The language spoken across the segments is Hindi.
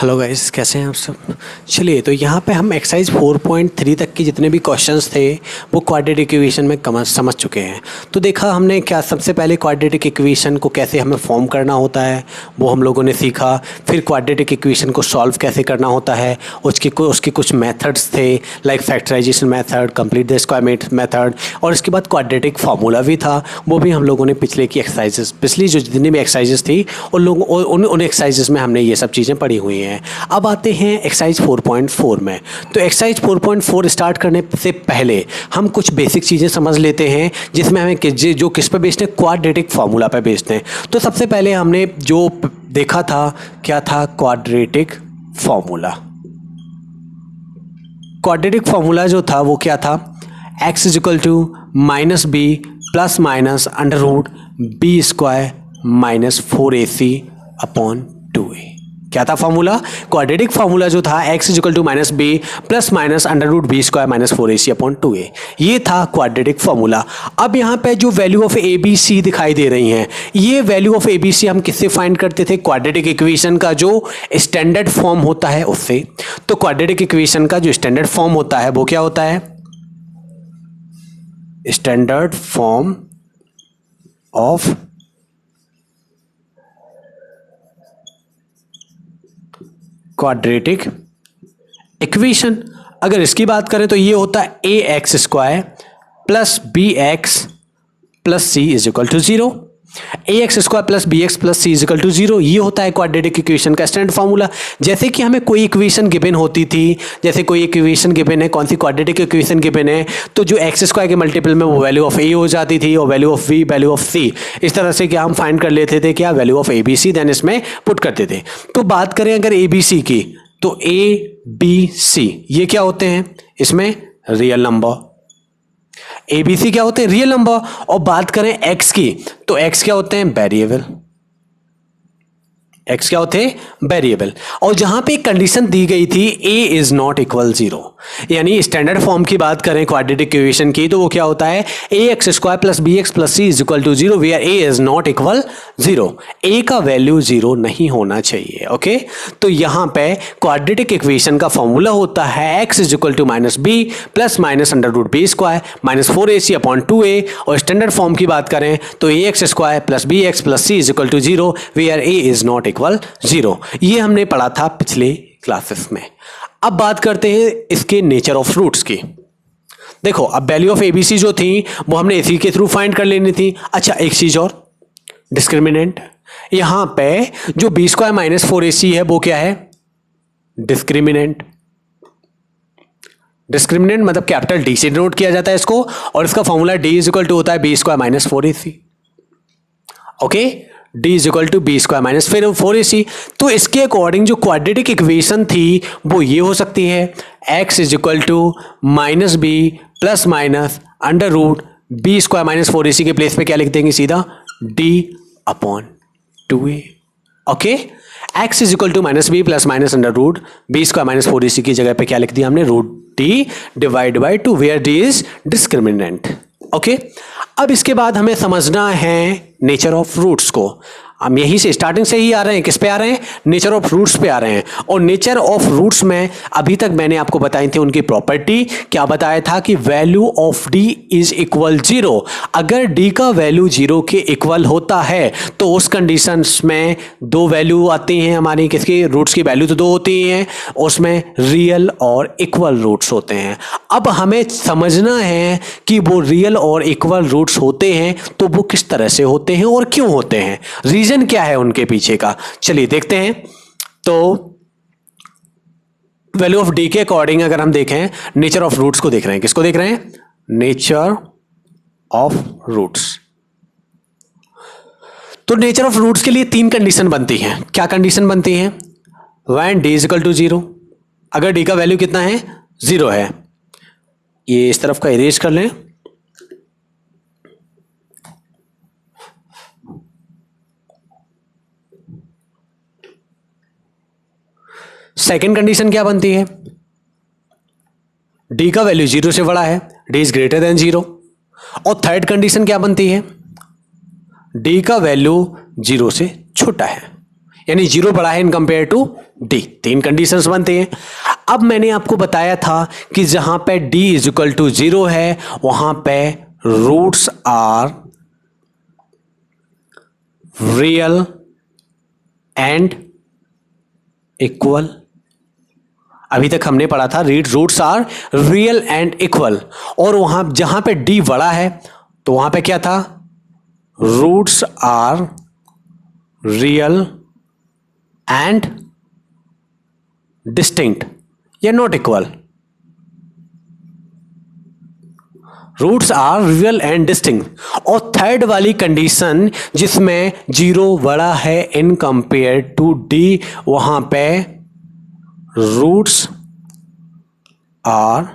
हेलो गाइस, कैसे हैं आप सब। चलिए, तो यहाँ पे हम एक्सरसाइज 4.3 तक के जितने भी क्वेश्चंस थे वो क्वाड्रेटिक इक्वेशन में समझ चुके हैं। तो देखा हमने क्या, सबसे पहले क्वाड्रेटिक इक्वेशन को कैसे हमें फॉर्म करना होता है वो हम लोगों ने सीखा। फिर क्वाड्रेटिक इक्वेशन को सॉल्व कैसे करना होता है, उसके कुछ मेथड्स थे, like factorisation method, complete the square method, और इसके बाद क्वाड्रेटिक फार्मूला भी था, वो भी हम लोगों ने पिछली जो जितनी भी एक्सरसाइजेस थी उन एक्सरसाइजेस में हमने ये सब चीज़ें पढ़ी हुई हैं। अब आते हैं एक्सरसाइज 4.4 में। तो एक्सरसाइज 4.4 स्टार्ट करने से पहले हम कुछ बेसिक चीज़ें समझ लेते हैं, जिसमें हमें जो किस पे बेस्ड है, क्वाड्रेटिक फार्मूला पे बेस्ड है। तो सबसे पहले हमने जो देखा था, क्या था, क्वाड्रेटिक फार्मूला। क्वाड्रेटिक फार्मूला जो था वो क्या था, x is equal to minus b plus minus under root b square minus 4ac upon 2a। क्या था फार्मूला, क्वाड्रेटिक फार्मूला जो था x is equal to minus b plus minus under root b square minus 4ac upon 2a, ये था क्वाड्रेटिक फार्मूला। अब यहाँ पे जो value of a b c दिखाई दे रही हैं, ये value of a b c हम किससे फाइंड करते थे, क्वाड्रेटिक इक्वेशन का जो स्टैंडर्ड फॉर्म होता है उससे। तो क्वाड्रेटिक इक्वेशन का जो स्टैंडर्ड फॉर्म होता है वो क्या होता है, standard form of quadratic equation. अगर इसकी बात करें तो ये होता है a x square plus b x plus c is equal to 0। A x square plus b x plus c is equal to 0, ये होता है क्वाड्रेटिक इक्वेशन का स्टैंडर्ड फार्मूला। जैसे कि हमें कोई इक्वेशन गिवन होती थी, जैसे कोई इक्वेशन गिवन है, कौन सी क्वाड्रेटिक इक्वेशन गिवन है, तो जो एक्स स्क्वायर के मल्टीपल में वो वैल्यू ऑफ ए हो जाती थी और value of b, value of c, इस तरह से क्या हम फाइंड कर लेते थे, क्या, value of a b c, then इसमें पुट करते थे। तो बात करें अगर ए बी सी की, तो ए बी सी ये क्या होते हैं, इसमें रियल नंबर। एबीसी क्या होते हैं, रियल नंबर। और बात करें एक्स की, तो एक्स क्या होते हैं, वेरिएबल। एक्स क्या होते हैं, वेरिएबल। और जहां पे कंडीशन दी गई थी ए इज नॉट इक्वल 0, यानी स्टैंडर्ड फॉर्म की बात करें क्वाड्रेटिक इक्वेशन की, तो वो क्या होता है, a x square plus b x plus c is equal to 0 where a is not equal 0। A का वैल्यू 0 नहीं होना चाहिए। ओके, तो यहां पे क्वाड्रेटिक इक्वेशन का फॉर्मूला होता है x is equal to minus b plus minus under root b square minus 4ac upon 2a। और स्टैंडर्ड फॉर्म की बात करें तो a x square plus b x plus c is equal to 0 where a is not equal 0। ये हमने पढ़ा था पिछले क्लासेस में। अब बात करते हैं इसके नेचर ऑफ रूट्स की। देखो, अब वैल्यू ऑफ एबीसी जो थी वो हमने इसी के थ्रू फाइंड कर लेनी थी। अच्छा, एक चीज और, डिस्क्रिमिनेंट। यहां पे जो बी स्क्वायर माइनस 4ac है वो क्या है, डिस्क्रिमिनेंट। डिस्क्रिमिनेंट मतलब कैपिटल डी से डिनोट किया जाता है इसको, और इसका formula d is equal to होता है b square minus 4ac। Okay, d is equal to b square minus 4ac। तो इसके अकॉर्डिंग जो क्वाड्रेटिक इक्वेशन थी वो ये हो सकती है, x is equal to minus b plus minus under root b square minus 4ac के प्लेस पे क्या लिख देंगे, सीधा d upon 2a। Okay, x is equal to minus b plus minus under root b square minus 4ac की जगह पे क्या लिख दिया हमने, root d divide by 2 where d is discriminant. Okay, अब इसके बाद हमें समझना है नेचर ऑफ रूट्स को। हम यहीं से स्टार्टिंग से ही आ रहे हैं, किस पे आ रहे हैं, नेचर ऑफ रूट्स पे आ रहे हैं। और नेचर ऑफ रूट्स में अभी तक मैंने आपको बताई थी उनकी प्रॉपर्टी। क्या बताया था कि value of D is equal 0। अगर डी का वैल्यू 0 के इक्वल होता है तो उस कंडीशंस में दो वैल्यू आती हैं हमारी, किसकी, रूट्स की वैल्यू तो दो होती हैं, उसमें रियल और इक्वल रूट्स होते हैं। अब हमें समझना है कि वो रियल और इक्वल रूट्स होते हैं तो वो किस तरह से होते हैं और क्यों होते हैं, रीजन क्या है उनके पीछे का। चलिए देखते हैं। तो वैल्यू ऑफ डी के अकॉर्डिंग अगर हम देखें, नेचर ऑफ रूट्स को देख रहे हैं, किसको देख रहे हैं, नेचर ऑफ रूट्स। तो नेचर ऑफ रूट्स के लिए 3 कंडीशन बनती हैं। क्या कंडीशन बनती हैं, when d is equal to 0, अगर डी का वैल्यू कितना है, 0 है। ये इस तरफ का इरेज कर लें। सेकेंड कंडीशन क्या बनती है, डी का वैल्यू 0 से बड़ा है, डी इज ग्रेटर देन 0। और थर्ड कंडीशन क्या बनती है, डी का वैल्यू 0 से छोटा है। यानी 0 बड़ा है in compare to d. 3 conditions बनते हैं। अब मैंने आपको बताया था कि जहां पे डी इज इक्वल टू 0 है वहां पे roots are real and equal. अभी तक हमने पढ़ा था roots are real and equal, और वहां जहां पे डी बड़ा है तो वहां पे क्या था, roots are real and distinct या not equal. Roots are real and distinct. और थर्ड वाली कंडीशन जिसमें 0 बड़ा है इन कंपेयर टू डी, वहां पे roots are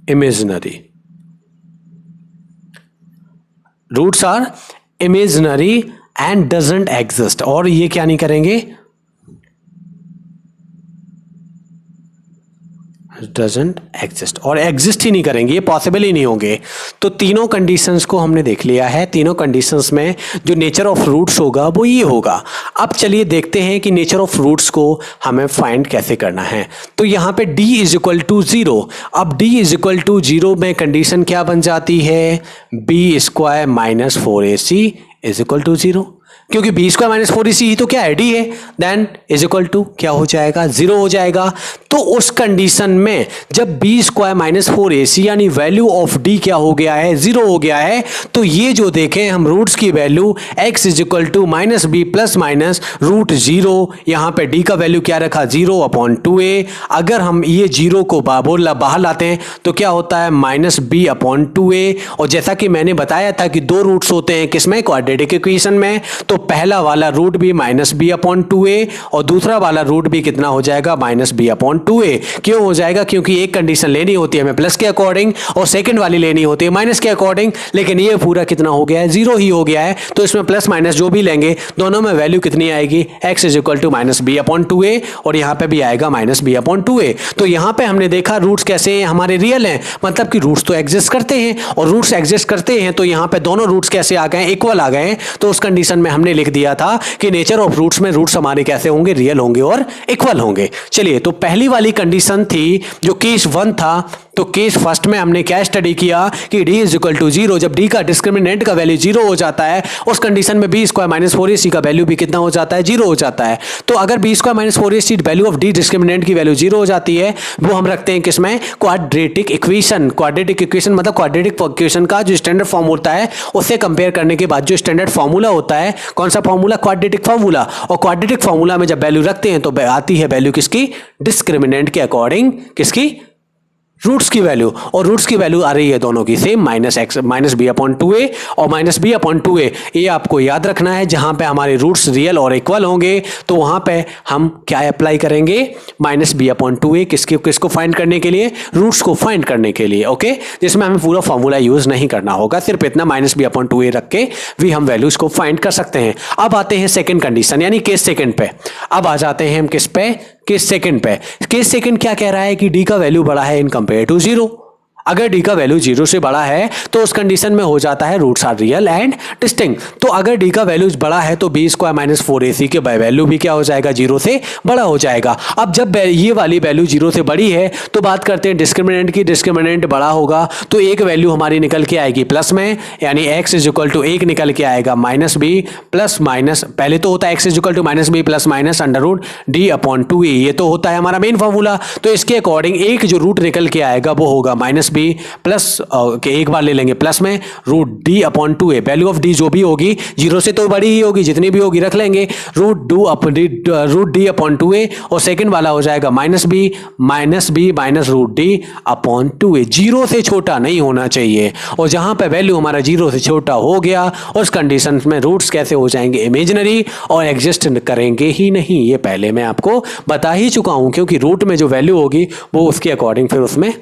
imaginary. Roots are imaginary and doesn't exist. और ये क्या नहीं करेंगे, डजंट एग्जिस्ट, और एग्जिस्ट ही नहीं करेंगे, ये पॉसिबल ही नहीं होंगे। तो तीनों कंडीशंस को हमने देख लिया है। तीनों कंडीशंस में जो नेचर ऑफ रूट्स होगा वो ये होगा। अब चलिए देखते हैं कि नेचर ऑफ रूट्स को हमें फाइंड कैसे करना है। तो यहां पे d इज इक्वल टू 0। अब d इज इक्वल टू 0 में कंडीशन क्या बन जाती है, b square minus 4ac is equal to 0। क्योंकि बी स्क्वायर माइनस 4ac ही तो क्या है, डी है, देन इज इक्वल टू क्या हो जाएगा, 0 हो जाएगा। तो उस कंडीशन में जब बी स्क्वायर माइनस 4ac यानी वैल्यू ऑफ डी क्या हो गया है, 0 हो गया है, तो ये जो देखें हम रूट्स की value x is equal to minus b plus minus root 0, यहां पे d का वैल्यू क्या रखा, 0/2a। अगर हम ये 0 को बाहर लाते हैं तो क्या होता है, माइनस b/2a। और जैसा कि मैंने बताया था कि 2 रूट्स होते हैं किसमें, क्वाड्रेटिक इक्वेशन में। तो पहला वाला रूट भी माइनस b/2a और दूसरा वाला रूट भी कितना हो जाएगा, माइनस b/2a। क्यों हो जाएगा, क्योंकि एक कंडीशन लेनी होती है हमें प्लस के अकॉर्डिंग और सेकंड वाली लेनी होती है माइनस के अकॉर्डिंग, लेकिन ये पूरा कितना हो गया है, 0 ही हो गया है। तो इसमें प्लस माइनस जो भी लेंगे दोनों में वैल्यू कितनी आएगी, x is equal to minus b/2a, और यहां पे भी आएगा माइनस b/2a। तो यहां पे हमने देखा रूट्स कैसे हैं, हमारे रियल हैं, मतलब कि रूट्स तो एग्जिस्ट करते हैं, और रूट्स एग्जिस्ट करते हैं तो यहां पे दोनों रूट्स कैसे आ गए, इक्वल आ गए। तो उस कंडीशन में हमने लिख दिया था कि नेचर ऑफ रूट्स में रूट्स हमारे कैसे होंगे, रियल होंगे और इक्वल होंगे। चलिए, तो पहली वाली कंडीशन थी जो केस 1 था। तो केस फर्स्ट में हमने क्या स्टडी किया कि d इज इक्वल टू 0, जब d का डिस्क्रिमिनेंट का वैल्यू 0 हो जाता है उस कंडीशन में b स्क्वायर माइनस 4ac का वैल्यू भी कितना हो जाता है, 0 हो जाता है। तो अगर b square minus 4ac value of d discriminant की वैल्यू 0 हो जाती है, वो हम रखते हैं किसमें, क्वाड्रेटिक इक्वेशन। क्वाड्रेटिक इक्वेशन मतलब क्वाड्रेटिक इक्वेशन का जो स्टैंडर्ड फॉर्म होता है उससे कंपेयर करने के बाद जो स्टैंडर्ड फॉर्मूला होता है, कौन सा फॉर्मूला, क्वाड्रेटिक फॉर्मूला। और क्वाड्रेटिक फॉर्मूला में जब वैल्यू रखते हैं तो आती है वैल्यू किसकी, डिस्क्रिमिनेंट के अकॉर्डिंग, किसकी, रूट्स की वैल्यू। और रूट्स की वैल्यू आ रही है दोनों की सेम, माइनस b/2a और माइनस b/2a। ये आपको याद रखना है, जहां पे हमारे रूट्स रियल और इक्वल होंगे तो वहां पे हम क्या अप्लाई करेंगे, माइनस b/2a। किसको फाइंड करने के लिए, रूट्स को फाइंड करने के लिए, ओके। जिसमें हमें पूरा फॉर्मूला यूज नहीं करना होगा, सिर्फ इतना माइनस b/2a रख के भी हम वैल्यूज को फाइंड कर सकते हैं। अब आते हैं सेकेंड कंडीशन यानी केस सेकेंड पे। अब आ जाते हैं हम किस पे, केस सेकंड पे। केस सेकंड क्या कह रहा है कि d का वैल्यू बड़ा है इन कंपेयर टू 0। अगर d का वैल्यू 0 से बड़ा है तो उस कंडीशन में हो जाता है roots are real and distinct. तो अगर d का वैल्यू बड़ा है तो b स्क्वायर माइनस 4ac के वैल्यू भी क्या हो जाएगा, 0 से बड़ा हो जाएगा। अब जब ये वाली वैल्यू 0 से बड़ी है तो बात करते हैं डिस्क्रिमिनेंट की। डिस्क्रिमिनेंट बड़ा होगा तो एक वैल्यू हमारी निकल के आएगी प्लस में, यानी x इज इक्वल टू 1 निकल के आएगा माइनस b प्लस माइनस, पहले तो होता है x is equal to minus b plus minus under root d/2a। ये तो होता है हमारा मेन फॉर्मूला। तो इसके अकॉर्डिंग एक जो रूट निकल के आएगा वो होगा माइनस b प्लस के एक बार ले लेंगे प्लस में root d/2a। Value of d जो भी होगी 0 से तो बड़ी ही होगी, जितनी भी होगी रख लेंगे, रूट d/2a। और सेकंड वाला हो जाएगा minus b minus root d/2a। 0 से छोटा नहीं होना चाहिए, और जहां पे वैल्यू हमारा 0 से छोटा हो गया उस कंडीशन में रूट्स कैसे हो जाएंगे, इमेजिनरी, और एग्जिस्ट करेंगे ही नहीं। ये पहले मैं आपको बता ही चुका हूं, क्योंकि रूट में जो वैल्यू होगी वो उसके अकॉर्डिंग फिर उसमें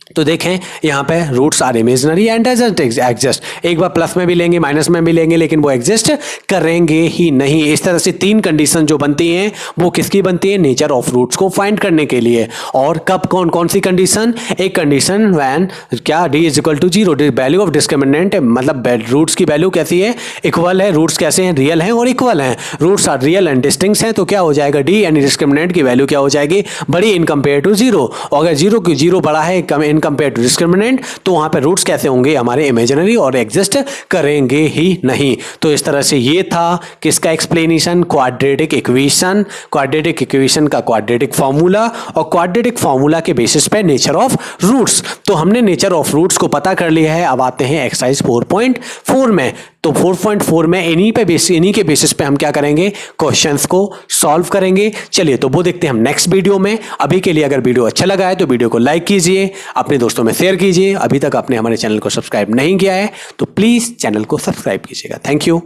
तो देखें यहाँ पे roots are imaginary and doesn't exist, एक बार प्लस में भी लेंगे माइनस में भी लेंगे लेकिन वो एग्जिस्ट करेंगे ही नहीं। इस तरह से तीन कंडीशन जो बनती हैं वो किसकी बनती है, नेचर ऑफ रूट्स को फाइंड करने के लिए। और कब कौन कौन सी कंडीशन, एक कंडीशन व्हेन क्या d is equal to zero, value of discriminant मतलब रूट्स की वैल्यू कैसी है, इक्वल है, रूट्स कैसे हैं, रियल हैं और इक्वल हैं, roots are real and distinct हैं, तो क्या हो जाएगा डी यानी डिस्क्रिमिनेंट की वैल्यू क्या हो जाएगी, बड़ी इन कंपेयर टू जीरो। और अगर जीरो बड़ा है इन कंपेयर टू डिस्क्रिमिनेंट तो वहां पर रूट्स कैसे होंगे, हमारे इमेजिनरी और एग्जिस्ट करेंगे ही नहीं। तो इस तरह से ये था किसका explanation, quadratic equation, quadratic equation का क्वाड्रेटिक फॉर्मूला और क्वाड्रेटिक फॉर्मूला के बेसिस पे नेचर ऑफ रूट्स। तो हमने नेचर ऑफ रूट्स को पता कर लिया है। अब आते हैं एक्सरसाइज 4.4 में। तो 4.4 में इन्हीं के बेसिस पे हम क्या करेंगे, क्वेश्चंस को सॉल्व करेंगे। चलिए तो वो देखते हैं हम नेक्स्ट वीडियो में। अभी के लिए अगर वीडियो अच्छा लगा है तो वीडियो को लाइक कीजिए, अपने दोस्तों में शेयर कीजिए। अभी तक आपने हमारे चैनल को सब्सक्राइब नहीं किया है तो प्लीज चैनल को सब्सक्राइब कीजिएगा। Thank you.